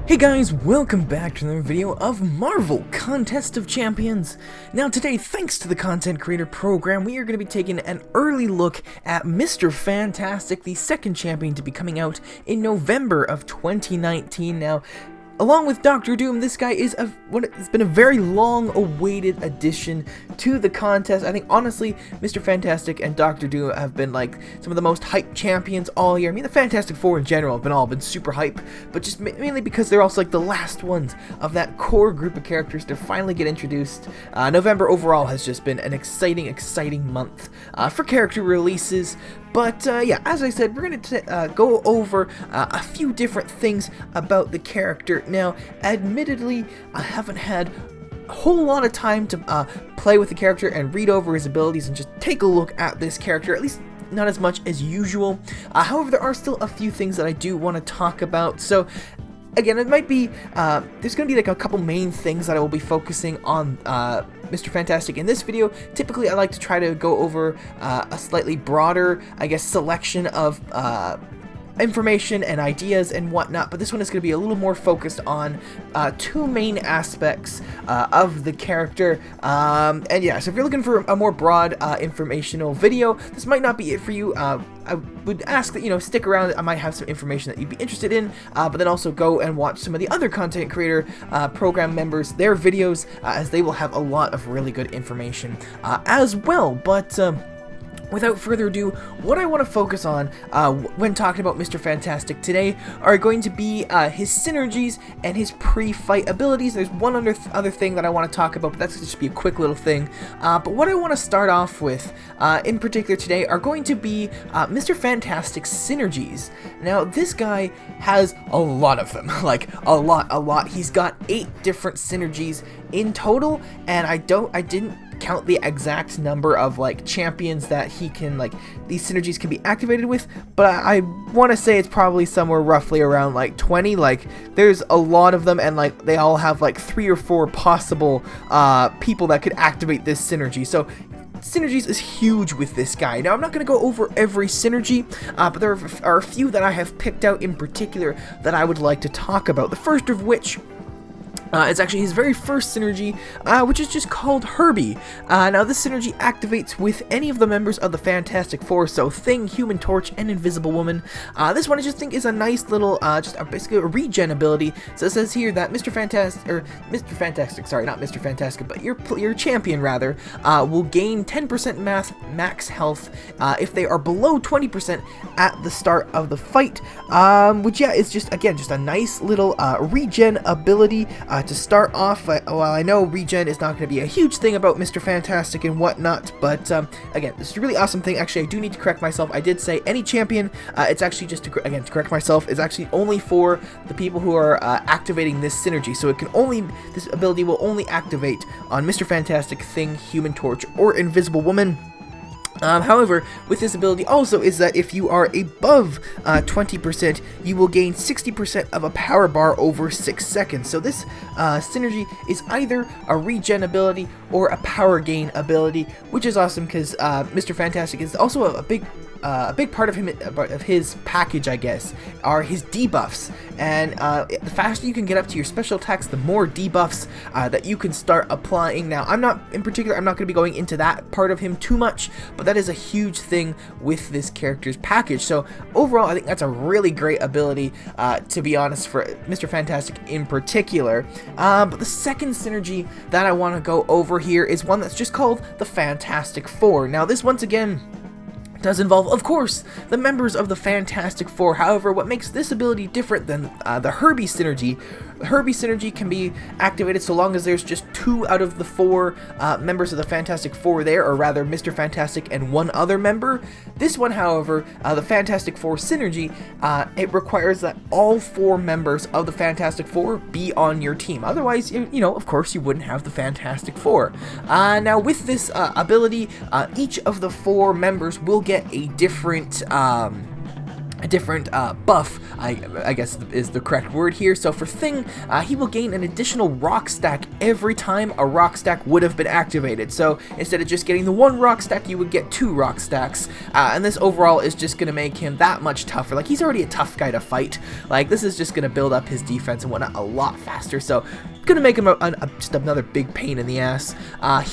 Hey guys, welcome back to another video of Marvel Contest of Champions. Now today, thanks to the Content Creator Program, we are going to be taking an early look at Mr. Fantastic, the second champion to be coming out in November of 2019. Now, along with Dr. Doom, this guy is it's been a very long-awaited addition to the contest. I think, honestly, Mr. Fantastic and Dr. Doom have been, like, some of the most hyped champions all year. I mean, the Fantastic Four in general have been super hype, but just mainly because they're also, like, the last ones of that core group of characters to finally get introduced. November overall has just been an exciting month for character releases. But, yeah, as I said, we're going to go over a few different things about the character. Now, admittedly, I haven't had a whole lot of time to play with the character and read over his abilities and just take a look at this character, at least not as much as usual. However, there are still a few things that I do want to talk about. So, again, it might be, there's going to be like a couple main things that I will be focusing on Mr. Fantastic in this video. Typically, I like to try to go over a slightly broader, I guess, selection of information and ideas and whatnot, but this one is going to be a little more focused on two main aspects of the character. And yeah, so if you're looking for a more broad informational video, this might not be it for you. I would ask that, you know, stick around. I might have some information that you'd be interested in, but then also go and watch some of the other Content Creator Program members, their videos, as they will have a lot of really good information as well. But without further ado, what I want to focus on when talking about Mr. Fantastic today are going to be his synergies and his pre-fight abilities. There's one other thing that I want to talk about, but that's just be a quick little thing. But what I want to start off with in particular today are going to be Mr. Fantastic's synergies. Now, this guy has a lot of them, like a lot. He's got 8 different synergies in total, and I didn't count the exact number of like champions that he can, like, these synergies can be activated with, but I want to say it's probably somewhere roughly around like 20. Like, there's a lot of them, and like they all have like 3 or 4 possible people that could activate this synergy. So synergies is huge with this guy. Now, I'm not going to go over every synergy, but there are a few that I have picked out in particular that I would like to talk about. The first of which it's actually his very first synergy, which is just called Herbie. Now, this synergy activates with any of the members of the Fantastic Four, so Thing, Human Torch, and Invisible Woman. This one I just think is a nice little, basically a regen ability. So it says here that Mr. Fantastic, sorry, not Mr. Fantastic, but your champion, rather, will gain 10% max health if they are below 20% at the start of the fight, which, yeah, is just, again, just a nice little regen ability to start off. Well, I know regen is not going to be a huge thing about Mr. Fantastic and whatnot, but again, this is a really awesome thing. Actually, I do need to correct myself. I did say any champion. It's actually just to correct myself. It's actually only for the people who are activating this synergy. So this ability will only activate on Mr. Fantastic, Thing, Human Torch, or Invisible Woman. However, with this ability also is that if you are above 20%, you will gain 60% of a power bar over 6 seconds. So this synergy is either a regen ability or a power gain ability, which is awesome because Mr. Fantastic is also a big part of his package, I guess, are his debuffs. And the faster you can get up to your special attacks, the more debuffs that you can start applying. Now, I'm not going to be going into that part of him too much, but that is a huge thing with this character's package. So overall, I think that's a really great ability, to be honest, for Mr. Fantastic in particular. But the second synergy that I want to go over here is one that's just called the Fantastic Four. Now, this, once again, does involve, of course, the members of the Fantastic Four. However, what makes this ability different than the Herbie synergy can be activated so long as there's just 2 out of the 4 members of the Fantastic Four there, or rather Mr. Fantastic and 1 other member. This one, however, the Fantastic Four synergy, it requires that all 4 members of the Fantastic Four be on your team. Otherwise, you know, of course, you wouldn't have the Fantastic Four. Now, with this ability, each of the 4 members will get a different a different buff, I guess is the correct word here. So for Thing, he will gain an additional rock stack every time a rock stack would have been activated. So instead of just getting the 1 rock stack, you would get 2 rock stacks. And this overall is just going to make him that much tougher. Like, he's already a tough guy to fight. Like, this is just going to build up his defense and whatnot a lot faster. So gonna make him just another big pain in the ass.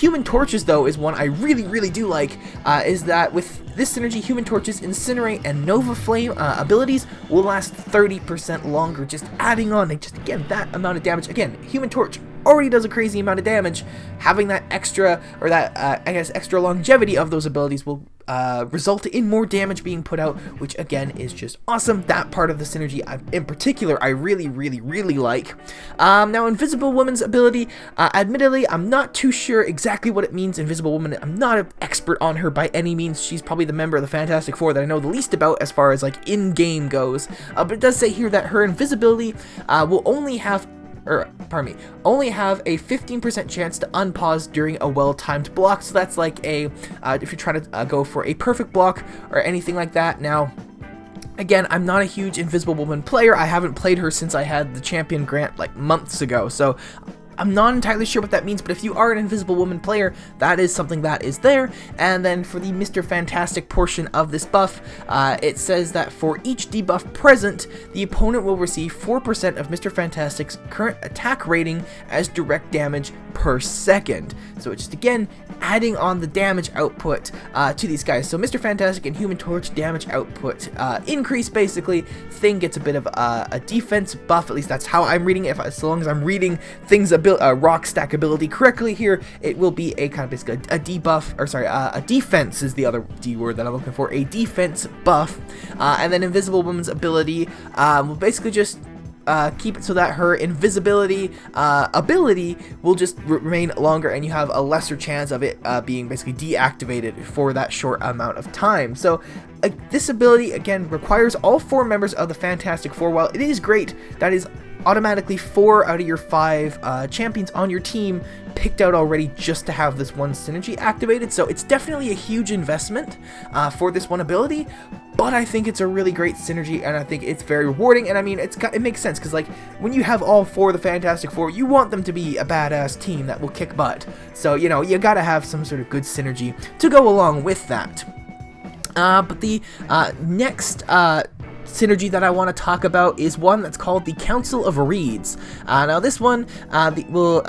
Human Torches, though, is one I really do like, is that with this synergy, Human Torches, Incinerate, and Nova Flame abilities will last 30% longer, just adding on, like, just again, that amount of damage. Again, Human Torch already does a crazy amount of damage. Having that extra, or that, I guess, extra longevity of those abilities will result in more damage being put out, which again is just awesome. That part of the synergy in particular I really like. Now Invisible Woman's ability, admittedly I'm not too sure exactly what it means. Invisible Woman, I'm not an expert on her by any means. She's probably the member of the Fantastic Four that I know the least about as far as like in-game goes, but it does say here that her invisibility will only have a 15% chance to unpause during a well-timed block. So that's like a, if you're trying to go for a perfect block or anything like that. Now, again, I'm not a huge Invisible Woman player. I haven't played her since I had the Champion Grant like months ago. So I'm not entirely sure what that means, but if you are an Invisible Woman player, that is something that is there. And then for the Mr. Fantastic portion of this buff, it says that for each debuff present, the opponent will receive 4% of Mr. Fantastic's current attack rating as direct damage per second. So it's just, again, adding on the damage output to these guys. So Mr. Fantastic and Human Torch damage output increase, basically. Thing gets a bit of a defense buff, at least that's how I'm reading it. As long as I'm reading Thing's rock stack ability correctly here, it will be a kind of basically a debuff, or sorry, a defense is the other D word that I'm looking for, a defense buff. And then Invisible Woman's ability will basically just keep it so that her invisibility ability will just remain longer, and you have a lesser chance of it being basically deactivated for that short amount of time. So this ability, again, requires all 4 members of the Fantastic Four. While it is great, that is automatically 4 out of your 5 champions on your team picked out already just to have this one synergy activated. So it's definitely a huge investment for this one ability, but I think it's a really great synergy, and I think it's very rewarding. And I mean, it makes sense, because like when you have all 4 of the Fantastic Four, you want them to be a badass team that will kick butt. So, you know, you gotta have some sort of good synergy to go along with that. But the next synergy that I want to talk about is one that's called the Council of Reeds. Now this one will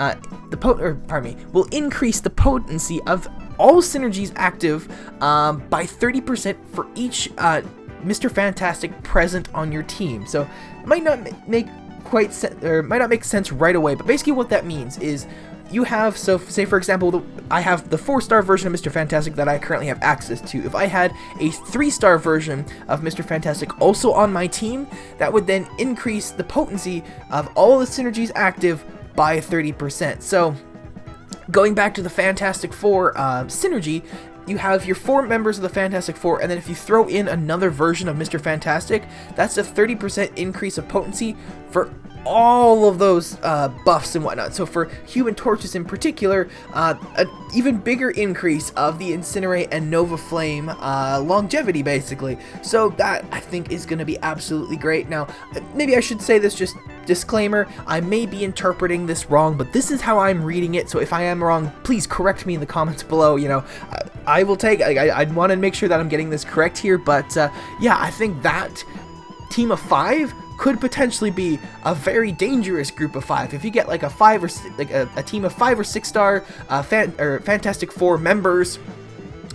increase the potency of all synergies active by 30% for each Mr. Fantastic present on your team. So it might not make sense right away, but basically what that means is you have, so say for example, I have the 4-star version of Mr. Fantastic that I currently have access to. If I had a 3-star version of Mr. Fantastic also on my team, that would then increase the potency of all the synergies active by 30%. So going back to the Fantastic Four synergy, you have your 4 members of the Fantastic Four, and then if you throw in another version of Mr. Fantastic, that's a 30% increase of potency for all of those buffs and whatnot. So for Human Torches in particular, an even bigger increase of the Incinerate and Nova Flame longevity, basically. So that, I think, is going to be absolutely great. Now, maybe I should say this, just disclaimer, I may be interpreting this wrong, but this is how I'm reading it. So if I am wrong, please correct me in the comments below. You know, I will take, I'd want to make sure that I'm getting this correct here, but yeah, I think that team of 5 could potentially be a very dangerous group of 5. If you get like a 5 or a team of 5 or 6-star Fantastic Four members,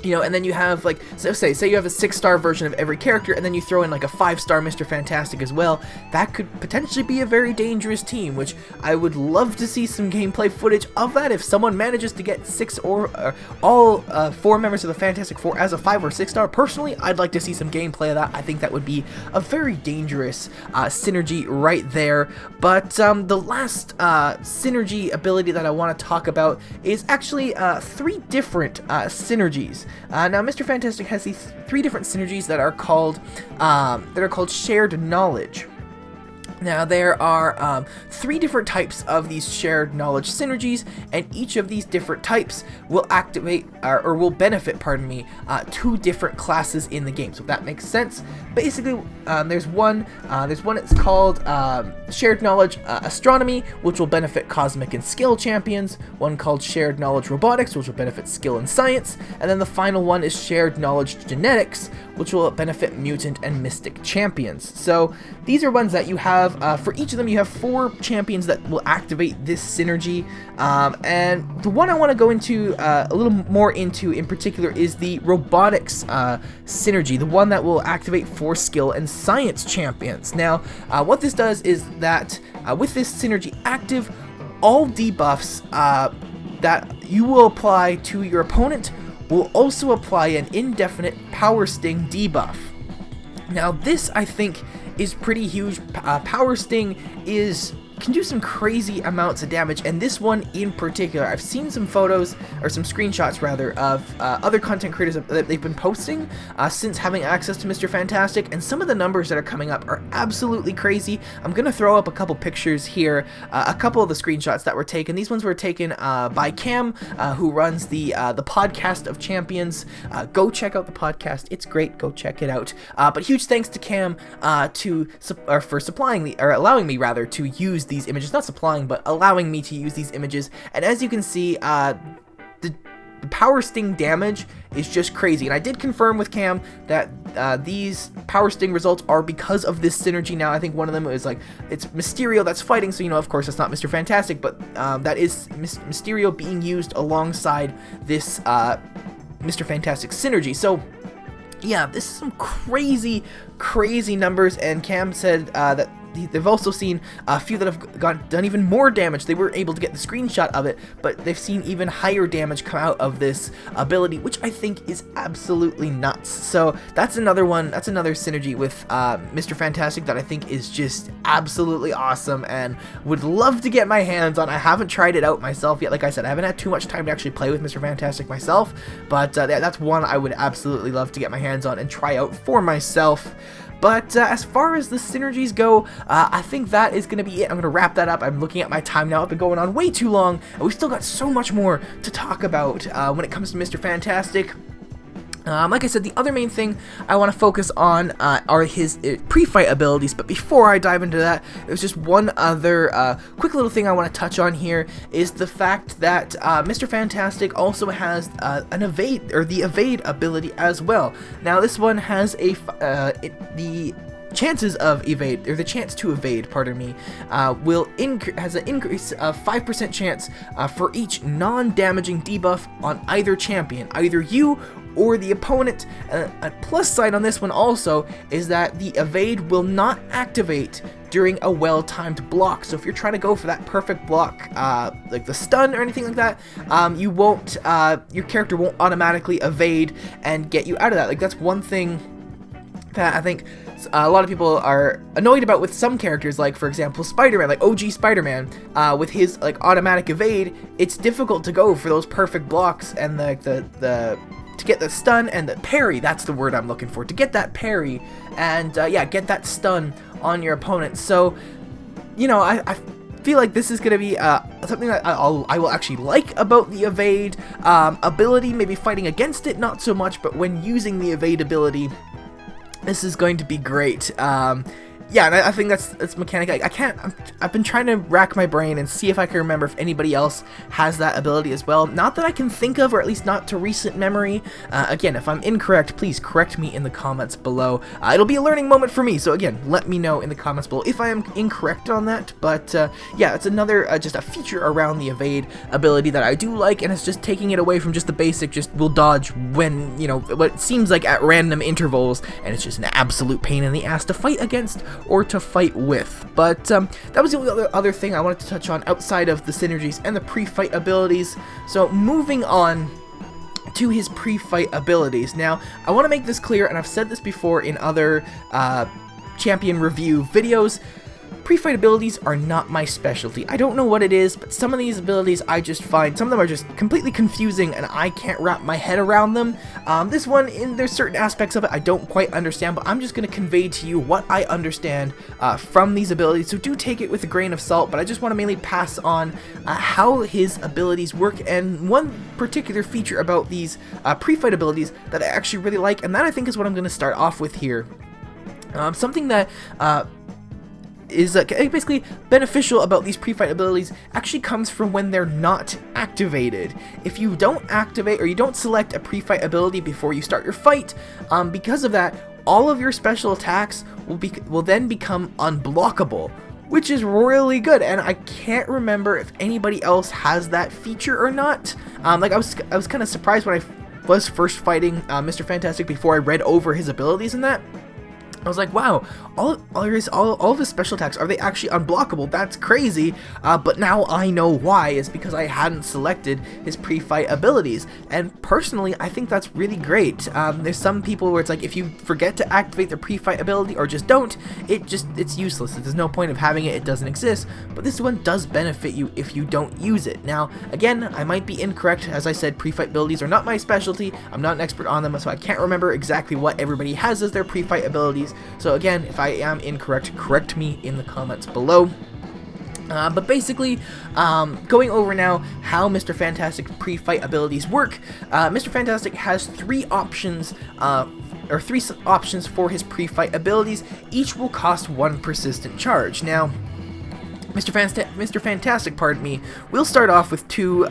you know, and then you have like, so say you have a 6-star version of every character, and then you throw in like a 5-star Mr. Fantastic as well, that could potentially be a very dangerous team, which I would love to see some gameplay footage of that. If someone manages to get 6 or all 4 members of the Fantastic Four as a 5 or 6-star, personally, I'd like to see some gameplay of that. I think that would be a very dangerous synergy right there. But the last synergy ability that I want to talk about is actually 3 different synergies. Now, Mr. Fantastic has these 3 different synergies that are called shared knowledge. Now, there are 3 different types of these shared knowledge synergies, and each of these different types will activate, or will benefit, pardon me, 2 different classes in the game. So if that makes sense, basically, there's one it's called Shared Knowledge Astronomy, which will benefit Cosmic and Skill champions, one called Shared Knowledge Robotics, which will benefit Skill and Science, and then the final one is Shared Knowledge Genetics, which will benefit Mutant and Mystic champions. So these are ones that you have. For each of them, you have 4 champions that will activate this synergy, and the one I want to go into a little more into in particular is the Robotics synergy, the one that will activate 4 Skill and Science champions. Now, what this does is that with this synergy active, all debuffs that you will apply to your opponent will also apply an indefinite Power Sting debuff. Now, this, I think, is pretty huge. Power Sting can do some crazy amounts of damage, and this one in particular, I've seen some photos, or some screenshots rather, of other content creators that they've been posting since having access to Mr. Fantastic, and some of the numbers that are coming up are absolutely crazy. I'm gonna throw up a couple pictures here, a couple of the screenshots that were taken. These ones were taken by Cam, who runs the Podcast of Champions. Go check out the podcast, it's great, go check it out. But huge thanks to Cam for supplying me, or allowing me rather, to use these images, not supplying, but allowing me to use these images. And as you can see, the Power Sting damage is just crazy. And I did confirm with Cam that these Power Sting results are because of this synergy. Now, I think one of them is like, it's Mysterio that's fighting, so, you know, of course, it's not Mr. Fantastic, but that is Mysterio being used alongside this Mr. Fantastic synergy. So, yeah, this is some crazy numbers, and Cam said that they've also seen a few that have done even more damage. They were able to get the screenshot of it, but they've seen even higher damage come out of this ability, which I think is absolutely nuts. So that's another one, that's another synergy with Mr. Fantastic that I think is just absolutely awesome and would love to get my hands on. I haven't tried it out myself yet. Like I said, I haven't had too much time to actually play with Mr. Fantastic myself, but that's one I would absolutely love to get my hands on and try out for myself. But as far as the synergies go, I think that is going to be it. I'm going to wrap that up. I'm looking at my time now. I've been going on way too long, and we've still got so much more to talk about when it comes to Mr. Fantastic. Like I said, the other main thing I want to focus on are his pre-fight abilities, but before I dive into that, there's just one other quick little thing I want to touch on here, is the fact that Mr. Fantastic also has an evade, or the evade ability as well. Now, this one has the chances of evade, or the chance to evade, pardon me, has an increase of 5% chance for each non-damaging debuff on either champion, either you or the opponent. A plus side on this one also is that the evade will not activate during a well-timed block. So if you're trying to go for that perfect block, like the stun or anything like that, you won't, your character won't automatically evade and get you out of that. Like, that's one thing that I think a lot of people are annoyed about with some characters, like, for example, Spider-Man, like OG Spider-Man, with his, like, automatic evade. It's difficult to go for those perfect blocks and to get the stun and the parry. That's the word I'm looking for, to get that parry and yeah, get that stun on your opponent. So, you know, I feel like this is going to be something that I will actually like about the evade ability. Maybe fighting against it, not so much, but when using the evade ability, this is going to be great. Yeah, and I think that's mechanic. I've been trying to rack my brain and see if I can remember if anybody else has that ability as well. Not that I can think of, or at least not to recent memory. Again, if I'm incorrect, please correct me in the comments below. It'll be a learning moment for me, so again, let me know in the comments below if I am incorrect on that. But yeah, it's another just a feature around the evade ability that I do like, and it's just taking it away from just the basic, just will dodge when, you know, what seems like at random intervals, and it's just an absolute pain in the ass to fight against or to fight with. But that was the only other thing I wanted to touch on outside of the synergies and the pre-fight abilities. So moving on to his pre-fight abilities. Now, I want to make this clear, and I've said this before in other champion review videos, pre-fight abilities are not my specialty. I don't know what it is, but some of these abilities I just find, some of them are just completely confusing and I can't wrap my head around them. This one, there's certain aspects of it I don't quite understand, but I'm just going to convey to you what I understand from these abilities, so do take it with a grain of salt, but I just want to mainly pass on how his abilities work, and one particular feature about these pre-fight abilities that I actually really like, and that I think is what I'm going to start off with here. Something that is basically beneficial about these pre-fight abilities actually comes from when they're not activated. If you don't activate or you don't select a pre-fight ability before you start your fight, because of that, all of your special attacks will then become unblockable, which is really good, and I can't remember if anybody else has that feature or not. Like I was kind of surprised when I was first fighting Mr. Fantastic before I read over his abilities and that. I was like, wow, all of his special attacks, are they actually unblockable? That's crazy, but now I know why. It's because I hadn't selected his pre-fight abilities, and personally, I think that's really great. There's some people where it's like, if you forget to activate the pre-fight ability or just don't, it's useless. There's no point of having it, it doesn't exist, but this one does benefit you if you don't use it. Now, again, I might be incorrect. As I said, pre-fight abilities are not my specialty. I'm not an expert on them, so I can't remember exactly what everybody has as their pre-fight abilities. So again, if I am incorrect, correct me in the comments below. But basically, going over now how Mr. Fantastic's pre-fight abilities work, Mr. Fantastic has three options for his pre-fight abilities. Each will cost 1 persistent charge. Now, Mr. Fantastic, pardon me, will start off with 2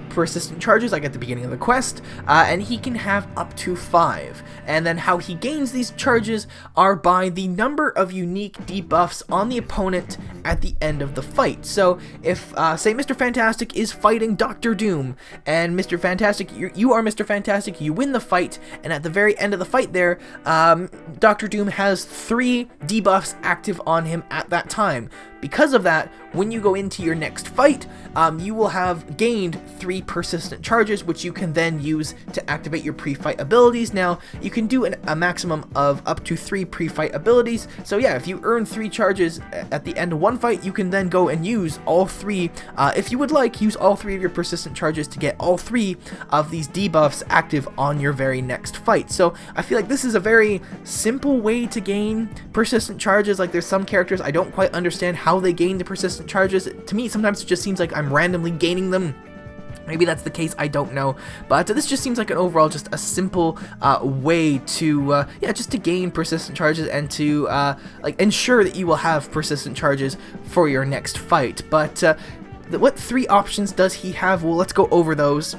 persistent charges like at the beginning of the quest, and he can have up to 5. And then how he gains these charges are by the number of unique debuffs on the opponent at the end of the fight. So if say Mr. Fantastic is fighting Dr. Doom, and Mr. Fantastic, you are Mr. Fantastic, you win the fight, and at the very end of the fight there, Dr. Doom has 3 debuffs active on him at that time. Because of that, when you go into your next fight, you will have gained 3 persistent charges, which you can then use to activate your pre-fight abilities. Now, you can do a maximum of up to 3 pre-fight abilities. So yeah, if you earn 3 charges at the end of one fight, you can then go and use all 3. If you would like, use all 3 of your persistent charges to get all 3 of these debuffs active on your very next fight. So I feel like this is a very simple way to gain persistent charges. Like, there's some characters I don't quite understand how they gain the persistent charges. To me, sometimes it just seems like I'm randomly gaining them. Maybe that's the case, I don't know, but this just seems like an overall just a simple way to just to gain persistent charges and to like ensure that you will have persistent charges for your next fight. But what 3 options does he have? Well, let's go over those.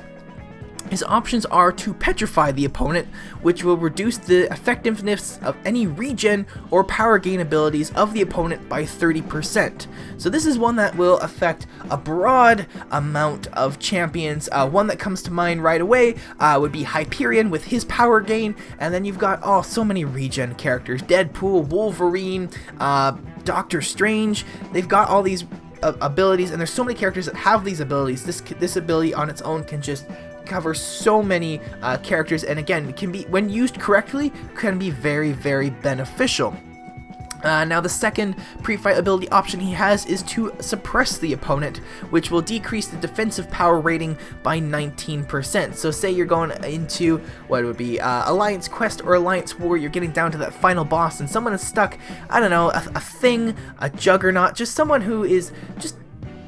His options are to petrify the opponent, which will reduce the effectiveness of any regen or power gain abilities of the opponent by 30%. So this is one that will affect a broad amount of champions. One that comes to mind right away would be Hyperion with his power gain, and then you've got so many regen characters: Deadpool, Wolverine, Doctor Strange. They've got all these abilities, and there's so many characters that have these abilities. This ability on its own can just cover so many characters, and again, it can be, when used correctly, can be very, very beneficial. Now, the second pre-fight ability option he has is to suppress the opponent, which will decrease the defensive power rating by 19%. So say you're going into what would be Alliance Quest or Alliance War, you're getting down to that final boss, and someone is stuck, I don't know, a thing, a juggernaut, just someone who is just,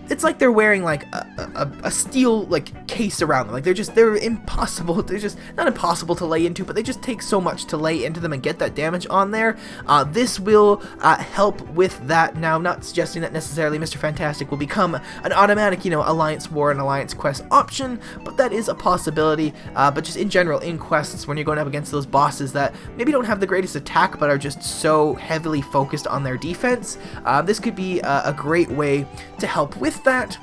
it's like they're wearing like a steel like case around them. Like they're impossible. They're just not impossible to lay into, but they just take so much to lay into them and get that damage on there. This will help with that. Now, I'm not suggesting that necessarily Mr. Fantastic will become an automatic, Alliance War and Alliance Quest option, but that is a possibility. But just in general, in quests, when you're going up against those bosses that maybe don't have the greatest attack, but are just so heavily focused on their defense, this could be a great way to help with that.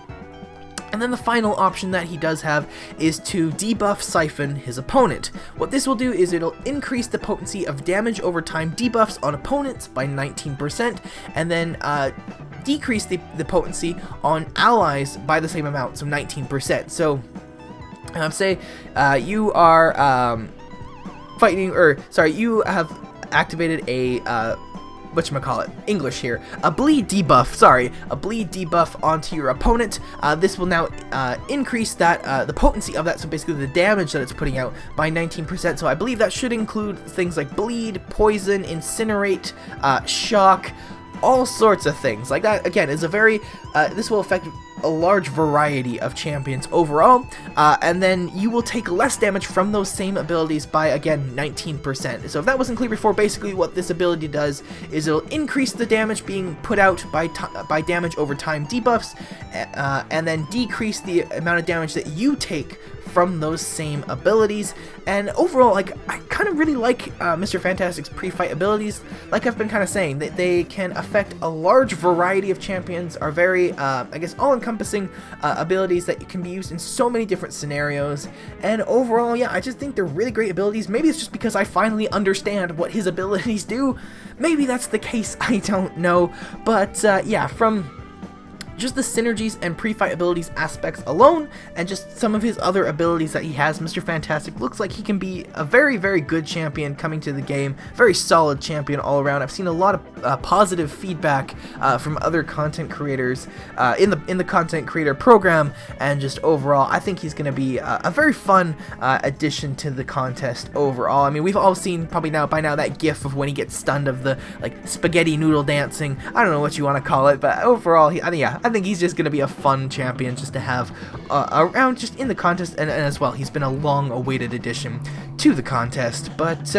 And then the final option that he does have is to debuff Siphon his opponent. What this will do is it'll increase the potency of damage over time debuffs on opponents by 19%, and then decrease the potency on allies by the same amount, so 19%. So say you are fighting, or sorry, you have activated a whatchamacallit, English here, a bleed debuff, sorry, a bleed debuff onto your opponent. This will now increase that, the potency of that, so basically the damage that it's putting out by 19%, so I believe that should include things like bleed, poison, incinerate, shock, all sorts of things. Like that, again, is a very, this will affect a large variety of champions overall, and then you will take less damage from those same abilities by, again, 19%. So if that wasn't clear before, basically what this ability does is it'll increase the damage being put out by damage over time debuffs, and then decrease the amount of damage that you take from those same abilities. And overall, like, I kind of really like Mr. Fantastic's pre-fight abilities. Like I've been kind of saying, that they can affect a large variety of champions, are very, I guess, all-encompassing abilities that can be used in so many different scenarios. And overall, yeah, I just think they're really great abilities. Maybe it's just because I finally understand what his abilities do. Maybe that's the case, I don't know. But yeah, from just the synergies and pre-fight abilities aspects alone, and just some of his other abilities that he has, Mr. Fantastic looks like he can be a very, very good champion coming to the game. Very solid champion all around. I've seen a lot of positive feedback from other content creators in the content creator program, and just overall, I think he's going to be a very fun addition to the contest overall. I mean, we've all seen probably by now that gif of when he gets stunned, of the like spaghetti noodle dancing. I don't know what you want to call it, but overall, I think he's just going to be a fun champion just to have around just in the contest, and as well, he's been a long-awaited addition to the contest. But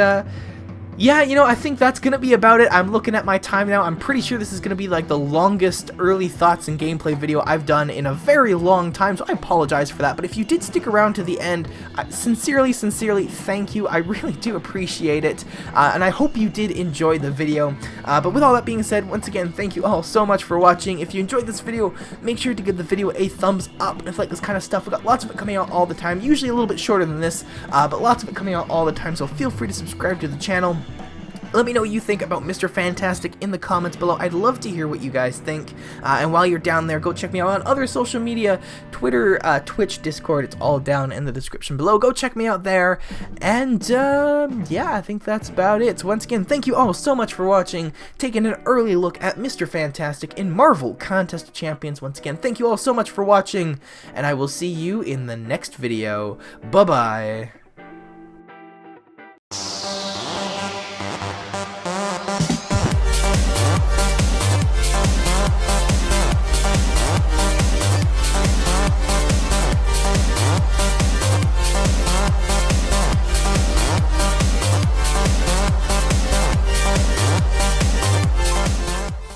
yeah, you know, I think that's going to be about it. I'm looking at my time now. I'm pretty sure this is going to be like the longest early thoughts and gameplay video I've done in a very long time, so I apologize for that. But if you did stick around to the end, sincerely, thank you. I really do appreciate it, and I hope you did enjoy the video. But with all that being said, once again, thank you all so much for watching. If you enjoyed this video, make sure to give the video a thumbs up. If you like this kind of stuff, we've got lots of it coming out all the time, usually a little bit shorter than this, but lots of it coming out all the time, so feel free to subscribe to the channel. Let me know what you think about Mr. Fantastic in the comments below. I'd love to hear what you guys think. And while you're down there, go check me out on other social media, Twitter, Twitch, Discord. It's all down in the description below. Go check me out there. And yeah, I think that's about it. So once again, thank you all so much for watching, taking an early look at Mr. Fantastic in Marvel Contest of Champions. Once again, thank you all so much for watching, and I will see you in the next video. Bye-bye.